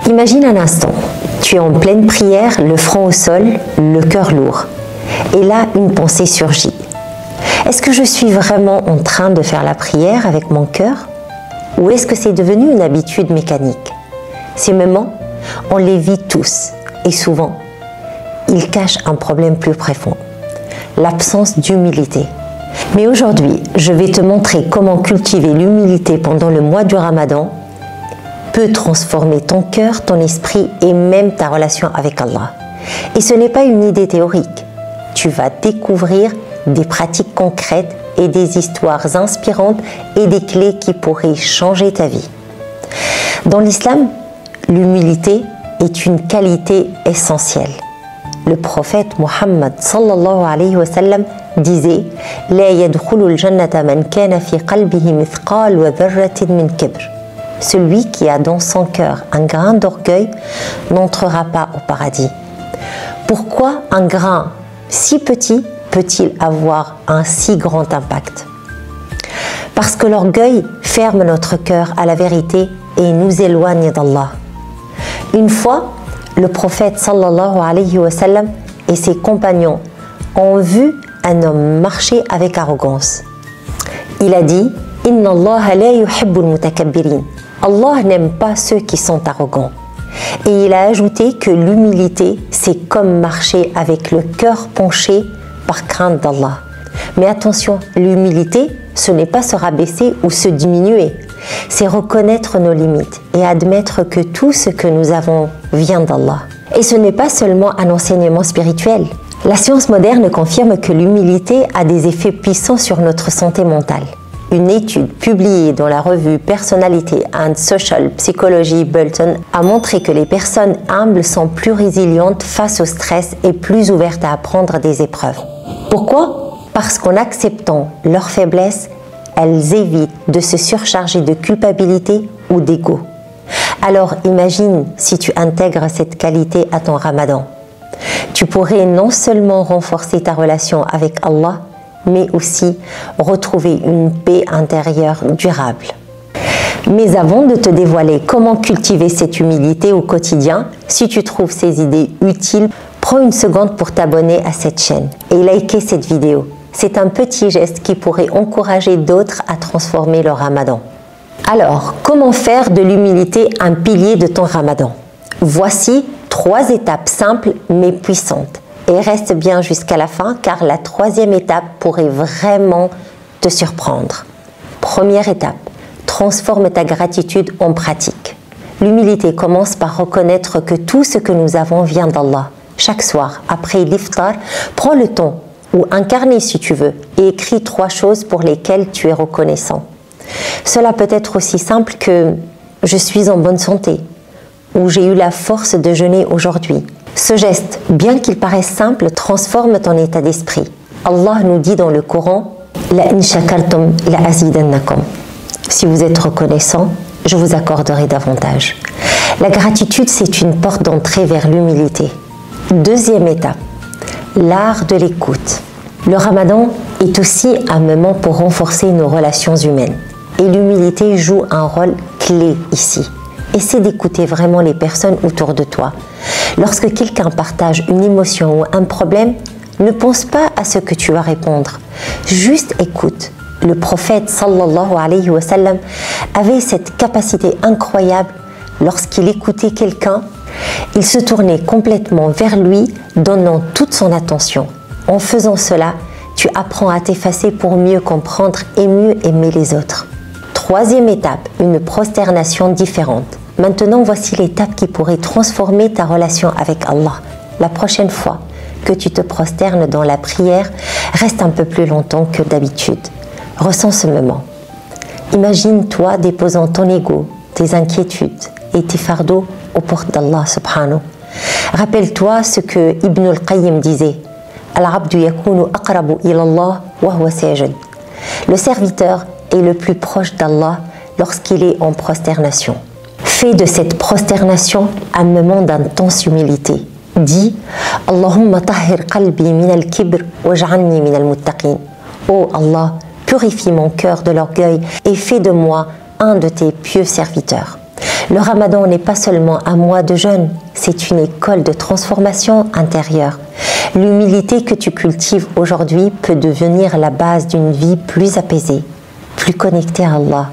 Imagine un instant, tu es en pleine prière, le front au sol, le cœur lourd. Et là, une pensée surgit. Est-ce que je suis vraiment en train de faire la prière avec mon cœur? Ou est-ce que c'est devenu une habitude mécanique? Ces moments, on les vit tous et souvent, ils cachent un problème plus profond, l'absence d'humilité. Mais aujourd'hui, je vais te montrer comment cultiver l'humilité pendant le mois du Ramadan peut transformer ton cœur, ton esprit et même ta relation avec Allah. Et ce n'est pas une idée théorique. Tu vas découvrir des pratiques concrètes et des histoires inspirantes et des clés qui pourraient changer ta vie. Dans l'islam, l'humilité est une qualité essentielle. Le prophète Muhammad sallallahu alayhi wa sallam disait « La yadkhulul jannata man kana fi qalbihi mithqal wa dharratin min kibr » Celui qui a dans son cœur un grain d'orgueil n'entrera pas au paradis. Pourquoi un grain si petit peut-il avoir un si grand impact? Parce que l'orgueil ferme notre cœur à la vérité et nous éloigne d'Allah. Une fois, le prophète sallallahu alayhi wa sallam et ses compagnons ont vu un homme marcher avec arrogance. Il a dit « Inna Allah la yuhibbul mutakabbirin » Allah n'aime pas ceux qui sont arrogants. Et il a ajouté que l'humilité, c'est comme marcher avec le cœur penché par crainte d'Allah. Mais attention, l'humilité, ce n'est pas se rabaisser ou se diminuer. C'est reconnaître nos limites et admettre que tout ce que nous avons vient d'Allah. Et ce n'est pas seulement un enseignement spirituel. La science moderne confirme que l'humilité a des effets puissants sur notre santé mentale. Une étude publiée dans la revue Personality and Social Psychology Bulletin a montré que les personnes humbles sont plus résilientes face au stress et plus ouvertes à apprendre des épreuves. Pourquoi? Parce qu'en acceptant leurs faiblesses, elles évitent de se surcharger de culpabilité ou d'ego. Alors imagine si tu intègres cette qualité à ton Ramadan. Tu pourrais non seulement renforcer ta relation avec Allah, mais aussi retrouver une paix intérieure durable. Mais avant de te dévoiler comment cultiver cette humilité au quotidien, si tu trouves ces idées utiles, prends une seconde pour t'abonner à cette chaîne et liker cette vidéo. C'est un petit geste qui pourrait encourager d'autres à transformer leur Ramadan. Alors, comment faire de l'humilité un pilier de ton Ramadan? Voici 3 étapes simples mais puissantes. Et reste bien jusqu'à la fin car la 3e étape pourrait vraiment te surprendre. Première étape, transforme ta gratitude en pratique. L'humilité commence par reconnaître que tout ce que nous avons vient d'Allah. Chaque soir, après l'iftar, prends le temps, ou un carnet si tu veux, et écris 3 choses pour lesquelles tu es reconnaissant. Cela peut être aussi simple que « je suis en bonne santé » ou « j'ai eu la force de jeûner aujourd'hui ». Ce geste, bien qu'il paraisse simple, transforme ton état d'esprit. Allah nous dit dans le Coran « La in shakartum la azidannakum » Si vous êtes reconnaissant, je vous accorderai davantage. La gratitude, c'est une porte d'entrée vers l'humilité. 2e étape, l'art de l'écoute. Le Ramadan est aussi un moment pour renforcer nos relations humaines. Et l'humilité joue un rôle clé ici. Essaie d'écouter vraiment les personnes autour de toi. Lorsque quelqu'un partage une émotion ou un problème, ne pense pas à ce que tu vas répondre. Juste écoute. Le prophète sallallahu alayhi wa sallam avait cette capacité incroyable. Lorsqu'il écoutait quelqu'un, il se tournait complètement vers lui, donnant toute son attention. En faisant cela, tu apprends à t'effacer pour mieux comprendre et mieux aimer les autres. 3e étape, une prosternation différente. Maintenant, voici l'étape qui pourrait transformer ta relation avec Allah. La prochaine fois que tu te prosternes dans la prière, reste un peu plus longtemps que d'habitude. Ressens ce moment. Imagine-toi déposant ton ego, tes inquiétudes et tes fardeaux aux portes d'Allah subhanahu. Rappelle-toi ce que Ibn al-Qayyim disait. Al-abdu yakunu aqrabu ila Allah wa huwa sajid. Le serviteur est le plus proche d'Allah lorsqu'il est en prosternation. Fais de cette prosternation un moment d'intense humilité. Dis Allahumma tahhir qalbi min al-kibr waj'alni min al-muttaqin. Oh Allah, purifie mon cœur de l'orgueil et fais de moi un de tes pieux serviteurs. Le Ramadan n'est pas seulement un mois de jeûne, c'est une école de transformation intérieure. L'humilité que tu cultives aujourd'hui peut devenir la base d'une vie plus apaisée, plus connectée à Allah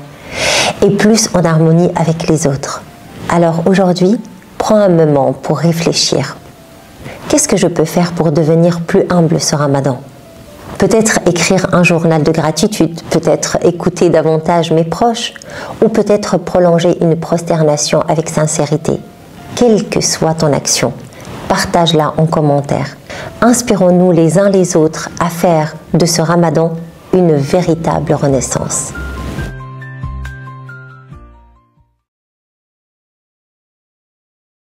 et plus en harmonie avec les autres. Alors aujourd'hui, prends un moment pour réfléchir. Qu'est-ce que je peux faire pour devenir plus humble ce Ramadan? Peut-être écrire un journal de gratitude, peut-être écouter davantage mes proches, ou peut-être prolonger une prosternation avec sincérité. Quelle que soit ton action, partage-la en commentaire. Inspirons-nous les uns les autres à faire de ce Ramadan une véritable renaissance.